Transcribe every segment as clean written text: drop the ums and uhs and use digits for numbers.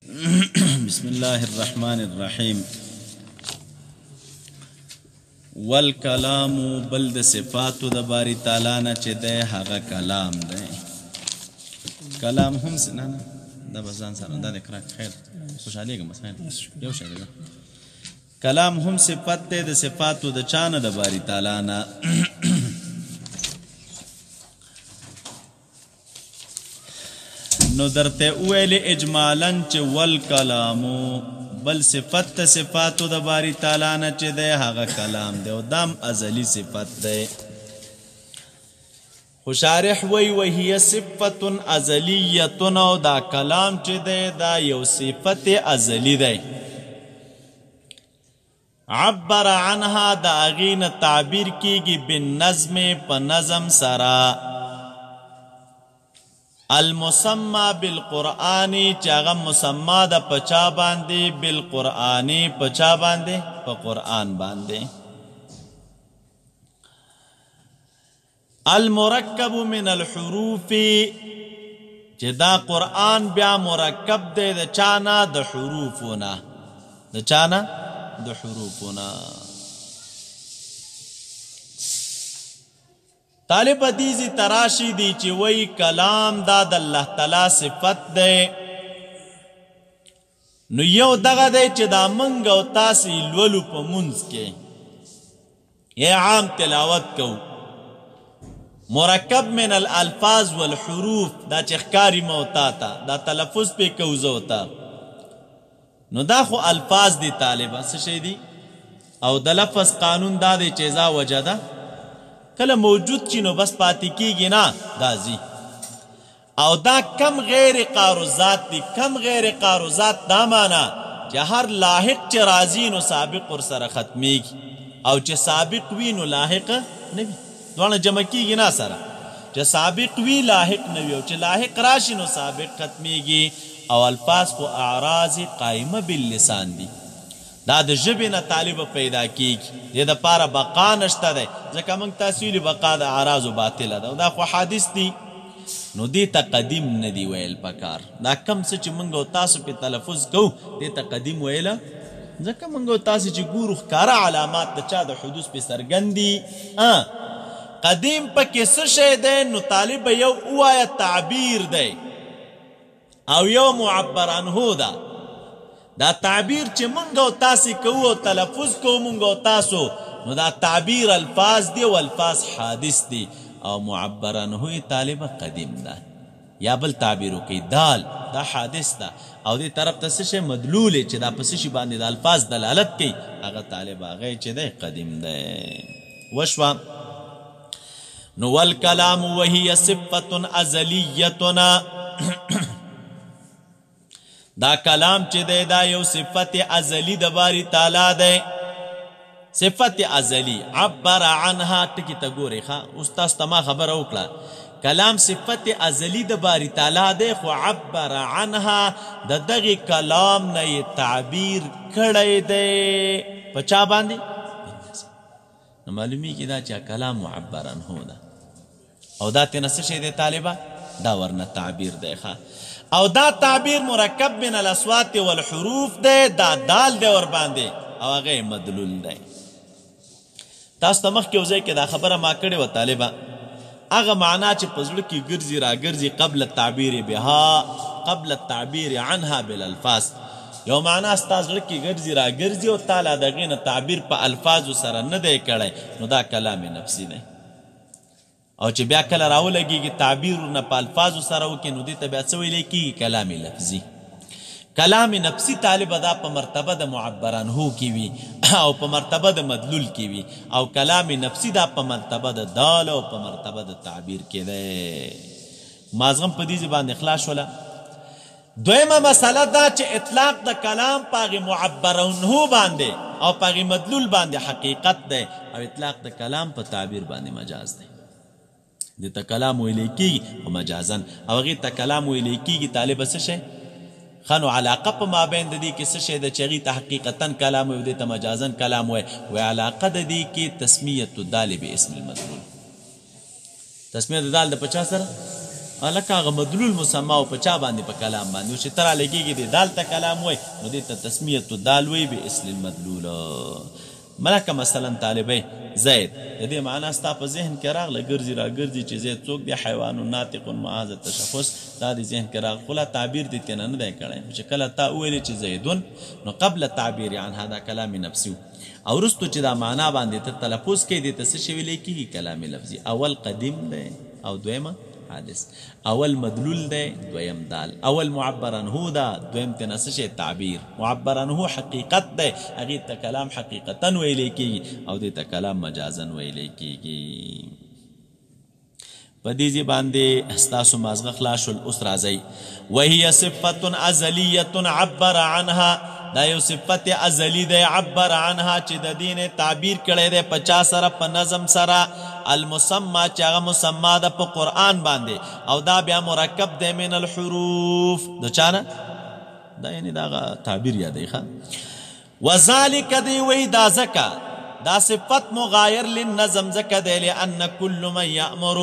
بسم الله الرحمن الرحيم. والکلام بل د صفاتو د باری تعالی نه چې دی هغه کلام دی. کلام هم نه نه دا به ځان سره دا د کراک خیر خوشحالیږم بس خیر یو شی دی. کلام هم صفت دی د صفاتو د چا نه د باری تعالی نه. نو درته ویلې اجمالاً چې والکلامو بل صفت ته صفاتو د باری تعالی نه چې دی هغه کلام دی او دام ازلی صفت دی. خو شارح وی وهي صفت ازلیه او دا کلام چې دی دا یو صفت ازلی دی. عبر عنها دا اغین تعبیر کیږي بالنظم په نظم سره. المسمى بالقرآنی چاغه مسمى د پچا باندې بالقرآنی پچا باندې په قرآن باندې. المرکب من الحروف چې دا قرآن بیا مرکب دی د چانا د حروفونه د چانا د حروفونه. طالب حدیثی تراشی دی چې وی کلام دا د الله تعالی صفت دی. نو یو دغه دی چې دا منګ او تاسې لولو په منځ کې یا عام تلاوت کو مرکب من الالفاظ والحروف دا چې ښکاري موتا تا دا تلفظ پې کوزو تا نو دا خو الفاظ دی طالبه څه شی دی او د لفظ قانون دا دی چې ذا وجده کله موجود چی نو بس پاتی کیږي نه دازی. او دا کم غیر قاروزات دی. کم غیر قاروزات دا مانا چې هر لاحق چې راځي نو سابق ور سره ختمیږي او چې سابق وی نو لاحق نه وي. دوانه جمع کیږي نه سره چې سابق وی لاحق نه وي او چې لاحق راشي نو سابق ختمیږي. او الفاظ خو اعراض قائمه باللسان دی. دا د ژبې نه طالب پیدا کیږي دې دپاره بقا نشته دی ځکه موږ تاسویلي بقا د اعراضو باطله ده او دا خو حادث دي نو دې ته قدیم نه دی ویل پکار. دا کم څه چې موږ او تاسو پې تلفظ کوو دې ته قدیم ویله ځکه موږ او تاسو چې ګورو ښکاره علامات د چا د حدوث پې څرګند دي. قدیم پکې څه شی دی نو طالب یو ووایه تعبیر دی او یو معبر عنهو ده. دا تعبیر چې مونږ او تاسې کوو او تلفظ کوو مونږ او تاسو نو دا تعبیر الفاظ دی او الفاظ حادث دی او معبر عنه طالبه قدیم ده. یا بل تعبیر وکړي دال دا حادث ده او دې طرف ته څه شی مدلول چې دا په څه شي باندې د الفاظ دلالت کوي هغه طالبه هغه چې دی قدیم دی. وشوه نو والکلام وهي صفت ازلیتنا دا کلام چې دی دا یو صفت ازلی د باری تعالی دی. صفت ازلی عبر عنها ټکي ته ګورئ ښه اوس تاسو ته ما خبره وکړه کلام صفت ازلی د باری تعالی دی خو عبر عنها د دغې کلام نه یې تعبیر کړی دی په چا باندې نو معلومیږي دا چې کلام معبر عنه ده او دا تېنه څه شی دی طالبه دا ورنه تعبیر دی ښه او دا تعبیر مرکب من الاصوات والحروف دی دا دال دی ور باندې او هغه مدلول دی. تاسو ته مخکې یو ځای کې دا خبره ما کړې وه طالبه هغه معنا چې په زړه کې ګرځي راګرځي قبل التعبیر بها قبل التعبیر عنها بالالفاظ یو معنا ستا زړه کې ګرځي راګرځي او تا لا د هغې نه تعبیر په الفاظو سره نه دی کړی نو دا کلام نفسي دی. او چې بیا کله راولګېږي تعبیر ورنه په الفاظو سره وکړي نو دې ته بیا څه ویلی کېږي کلام لفظي. کلام نفسي طالبه دا په مرتبه د معبر عنهو کې وي او په مرتبه د مدلول کې وي او کلام نفسي دا په مرتبه د دال او په مرتبه د تعبیر کې دی. مازغم په دې باندې خلاص شوله. دویمه مسله دا چې اطلاق د کلام په هغې معبر عنهو باندې او په هغې مدلول باندې حقیقت دی او اطلاق د کلام په تعبیر باندې مجاز دی. دې ته کلام ویلی کېږي او مجازن او هغې ته کلام ویلی کېږي طالبه څه شی ښه نو علاقه په مابین د دې کې څه شی ده چې هغې ته حقیقتا کلام وایي دې ته مجازن کلام وایي علاقه د دې کې تسمیة الدال باسم المدلول تسمیة د دال د په چا سره هلکه هغه مدلول مسمى او په چا باندې په کلام باندې چې تر لګيږي د دال ته کلام وای نو دې ته تسمیه الدال وای به اصل المدلول. ملکه مثلا طالبې زید د دې معنا ستا په ذهن کې راغله ګرځي را ګرځي چې زید څوک دی حیوان ناطق معاذ التشخص دا د ذهن کې راغله خلا تعبیر دې تنه نه دی کړی چې کله تا ویل چې زیدون نو قبل التعبیر عن هذا كلام نفسي او رستو چې دا معنا باندې ته تلفظ کې دې ته څه شی ویل کېږي کلام لفظي. اول قدیم دی او دویمه حادث. اول مدلول دی دویم دال. اول معبر عنه دا دویم تنه څه شی تعبیر. معبر عنه حقیقت دی هغې ته کلام حقیقتا ویلی کېږي او دې ته کلام مجازا ویلی کېږي. په دې ځای باندې ستاسو مازغه خلاص شول. اوس راځئ وهي صفة ازلیة عبر عنها دا یو صفت ازلی دی عبر عنها چې د دین تعبیر کړی دی په چا سره په نظم سره المسمى چې هغه مسمى ده په قرآن باندې او دا بیا مرکب دی من الحروف د چا نه دا یعنی دا تعبیر یادی ښه. وذلک دی وی دا ځکه دا صفت مغایر للنظم ځکه دی لأن کل من یأمر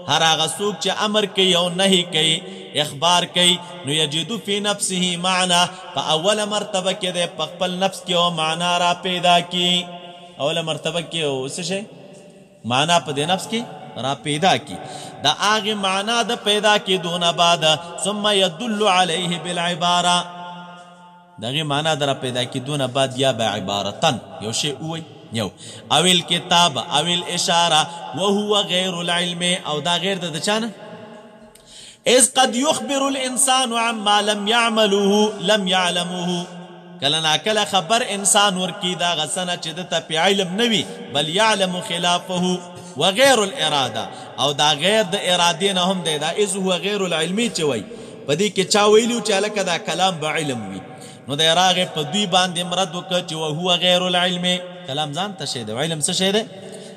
هر هغه څوک چې امر کوي او نهي کوي اخبار کوي نو یجدو فی نفسه معنا په اوله مرتبه کې دی په خپل نفس کې او معنا را پیدا کی. اوله مرتبه کې او څه شی معنا په دې نفس کې را پیدا کی دا هغې معنا د پیدا کېدونه بعد ثم یدل علیه بالعباره دغې معنا د را پیدا کېدونه بعد یا به عبارتن یو شی ووایي یو او الکتاب او الاشاره وهو غیر العلم او دا غیر د چانه اذ قد يخبر الانسان عما لم يعمله لم يعلمه کله ناکله خبر انسان ورکی دا غسنه چې د ته په علم نوي بل يعلم خلافه وغیر الاراده او دا غیر د ارادې نه هم دی دا اذ هو غیر العلمي چې وای په دې کې چا ویلو چې هلکه دا کلام به علم وي نو دی راغې په دوی باندې مرد وکړه چې وهو غیر العلم کلام ځان ته شی دی علم څه شی دی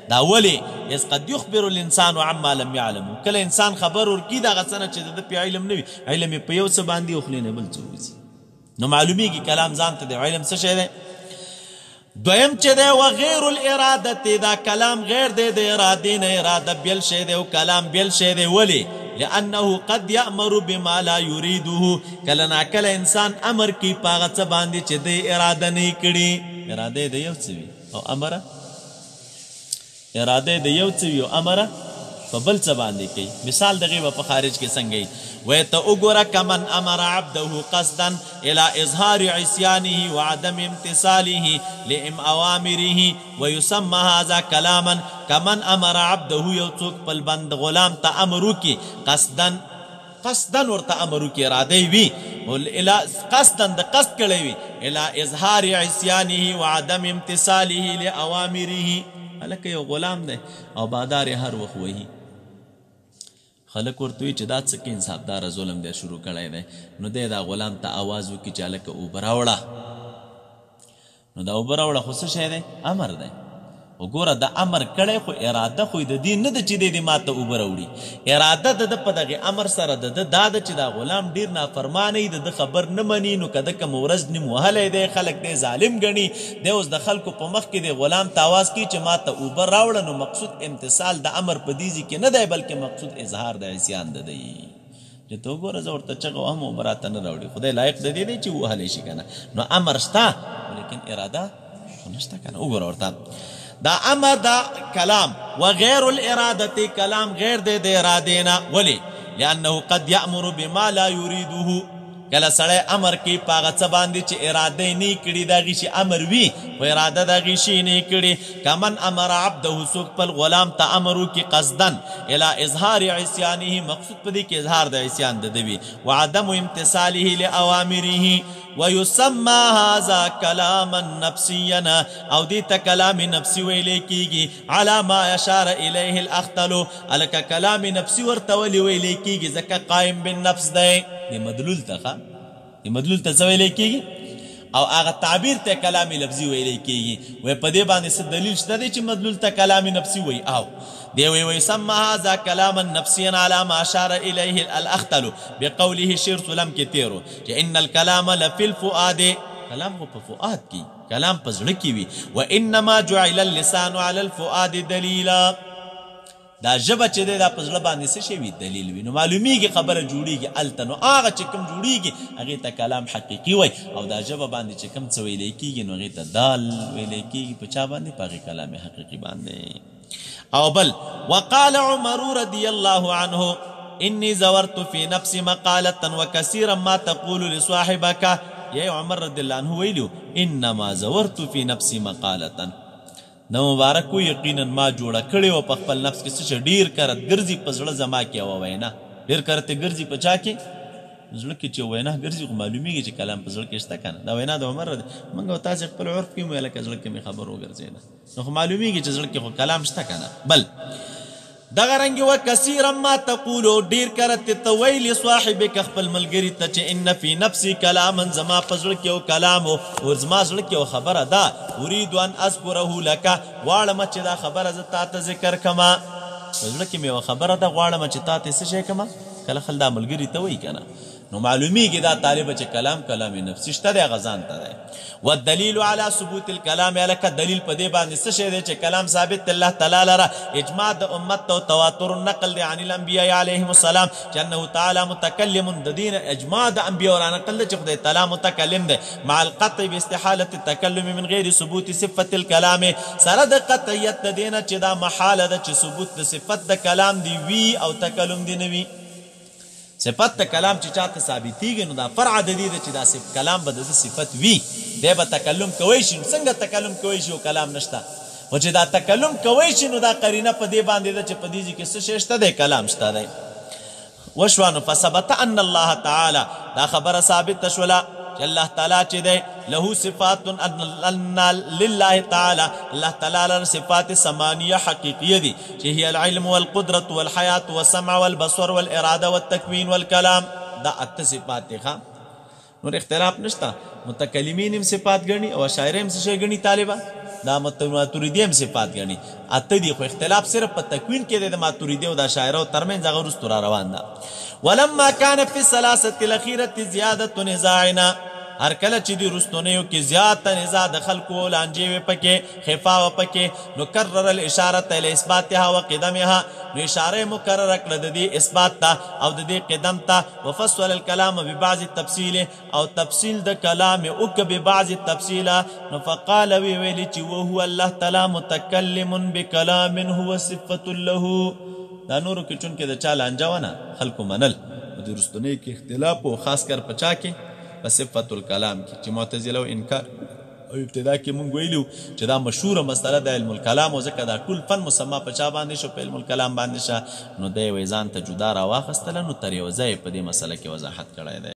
دا ولې اذ قد يخبر الانسان عما لم يعلم کله انسان خبر ورکي دا غسنه چې د په علم نه وي علم په یو څه باندې وخلي نه بل څه وځي نو معلومیږي کلام ځان ته دی علم څه شی دی. دویم چې دی وغیر الاراده دا کلام غیر دی د ارادې نه اراده بیل شی دی او کلام بیل شی دی ولې لأنه قد يأمر بما لا يريده کله ناکله انسان امر کوي په هغه څه باندې چې دی اراده نه کړي اراده د یو څه وي او امره اراده د یو څه وي او امره په بل څه باندې کوي. مثال دغې به په خارج کې څنګه وي وی ته وګوره کمن امر عبده قصدا الى اظهار عصیانه وعدم امتثاله لأوامره ويسمى هذا كلاما کمن امر عبده یو څوک خپل بند غلام ته امر وکړي قصدا ورته امر وکړي اراده وي قصدا د قصد کړی وي الى اظهار عصیانه وعدم امتثاله لأوامره هلکه یو غلام دی او بادار هر وخت وهي خلک ورته وایي چې دا څه کې انصافداره ظلم دی شروع کړی دی نو دی دا غلام ته آواز وکړي چې هلکه اوبه راوړه نو دا اوبه راوړه خو څه شی دی امر دی وګوره د امر کړی خو اراده خو د دې نه ده چې دی ما ته اوبه راوړي اراده د ده په دغې امر سره د ده دا ده چې دا غلام ډېر نافرمانه وي د ده خبر نه مني نو که ده کوم ورځ نیم وهلی دی خلک دی ظالم ګڼي دی اوس د خلکو په مخ کې دی غلام ته آواز کوي چې ما ته اوبه راوړه نو مقصود امتصال د امر په دې ځای کې نه دی بلکې مقصود اظهار د عصیان د دی چې ته وګوره زه ورته چغه وهم اوبه راته نه راوړي خدای لایق د دې دی چې ووهلی شي که نه نو امر شته لیکن اراده خو نشته که نه وګوره ورته دا امر دا کلام وغیر الاراده کلام غیر دے د ارادینا ولی لانه قد یامر بما لا یریده کله سړی امر کوي په هغه څه باندې چې اراده یې نه کړي د هغې شي امر وي خو اراده د هغې شي نه کړي کمن امر عبده څوک خپل غلام ته امر وکړي قصدا الى اظهار عصیانه مقصود په دې کې اظهار د عصیان د ده وي وعدم امتثاله لأوامره ويسمى هذا كلاما نفسيا او دي كلام نفسي ویلې کیږي على ما اشار اليه الاخطل الک کلام نفسي ورته ویلې کیږي ځکه قائم بالنفس دی د مدلول ته د مدلول ته ویلې کیږي او هغه تعبیر ته کلام لفظي ویلې کیږي وای په دې باندې څه دلیل شته دی چې مدلول ته کلام نفسي وای او دی ويسمى هذا كلاما نفسيا على ما اشار اليه الاخطل بقوله شير سلم كتيرو ان الكلام لفي الفؤاد کلام کو په فؤاد کی کلام په زړه کی وی وانما جعل اللسان على الفؤاد دلیلا دا ژبه چې دی دا په زړه باندې څه شی وي دلیل وي نو معلومیږي خبره جوړیږي هلته نو هغه چې کوم جوړیږي هغې ته کلام حقیقي وای او دا ژبه باندې چې کوم څه ویلی کېږي نو هغې ته دال ویلی کېږي په چا باندې په هغې کلام حقیقي باندې او بل وقال عمر رضی الله عنه انی زورت فی نفسی مقالة وکثیرا ما تقول لصاحبک یا عمر رضی الله عنه ویلو انما زورت فی نفسی مقالة نو مبارک و یقینا ما جوړه کړې وه په خپل نفس کې څه چې ډېر کرت ګرځي په زړه زما کې یوه وینا ډېر کرت یې ګرځي په چا کې زړه کې چې وینا ګرځي خو معلومیږي چې کلام په زړه کې شته که نه دا وینا د عمر موږ او تاسې خپل عرف کې مو لکه زړه کې مې خبر وګرځېده نو خو معلومیږي چې زړه کې خو کلام شته که نه بل دغه رنګې و کثیرا ما تقولو ډېر کرت ته ویلې صاحبک خپل ملګري ته چې ان فی نفسي کلاما زما په زړه کې یو کلام و زما زړه کې یو خبره ده ارید ان اذکره لکه غواړم چې دا خبره زه تا ته ذکر کړمه په زړه کې مې یوه خبره ده غواړم چې تا ته څه شی کړمه کله خل دا ملګري ته وایي که نه نو معلومیږي دا طالبه چې کلام نفسي شته دی هغه ځان ته دی والدلیل علی ثبوت الکلام لکه دلیل په دې باندې څه شی دی چې کلام ثابت الله تعالی لره اجماع د امت ته تواتر النقل دی عن الانبیاء علیهم السلام چې انه تعالی متکلم د دین اجماع د انبیاء را نقل دی چې خدای تعالی متکلم دی مع القطع باستحاله التکلم من غیر ثبوت صفت الکلام سره د قطعیت د دینه چې دا محاله ده چې ثبوت د صفت د کلام دی وی او تکلم دی نه وي صفت د کلام چې چاته ثابتېږي نو دا فرع د دې ده چې دا کلام به د صفت وي دی به تکلم کوی شي نو څنګه تکلم کوی شي او کلام نشته خو چې دا تکلم کوی شي نو دا قرینه په دې باندې ده چې په دې کې څه شی شته دی کلام شته دی وشوه نو فثبت ان الله تعالی دا خبره ثابته شوله چې الله تعالی چې دی له صفات ان لله تعالی الله تعالی لره صفات ثمانیه حقیقیه دي چې هي العلم والقدرة والحیات والسمع والبصر والاراده والتکوین والکلام دا اته صفات دي ښه نور اختلاف نشته متکلمین هم صفات ګڼي او اشاعره هم څه شی ګڼي طالبه دا ماتوریدي هم صفات ګڼي اته دي خو اختلاف صرف په تکوین کې دی د ماتوریدي او د اشاعره ترمنځ هغه وروسته را روان ده ولما كان في الثلاثه الاخيره زياده نزاعنا هر کله چې دی رستونیو کې زیات نزاع د خلکو لانجې وې پکې خفا و پکې نو کرر الاشاره الى اثباتها وقدمها نو اشاره مکرر کړه د دې اثبات ته او د دې قدم ته وفصل الكلام ببعض التفصيل او تفصیل د کلام او ببعض التفصيل نو فقال ویلی چې وهو الله تعالی متکلم بكلام هو صفه له دا نورو کې چون کې د چا لانجه ونه خلکو منل د رستونیو کې اختلاف او خاص کر پچا کې صفت الکلام کی چې معتزله او انکار او ابتدا کې مونږ ویلو چې دا مشهوره مسله د علم الکلام او ځکه دا ټول فن مسما په چا باندې شو په علم الکلام باندې شه نو دی وې ځان ته جدا راواخستله نو تر یو ځای په دې مسله کې وضاحت کړی دی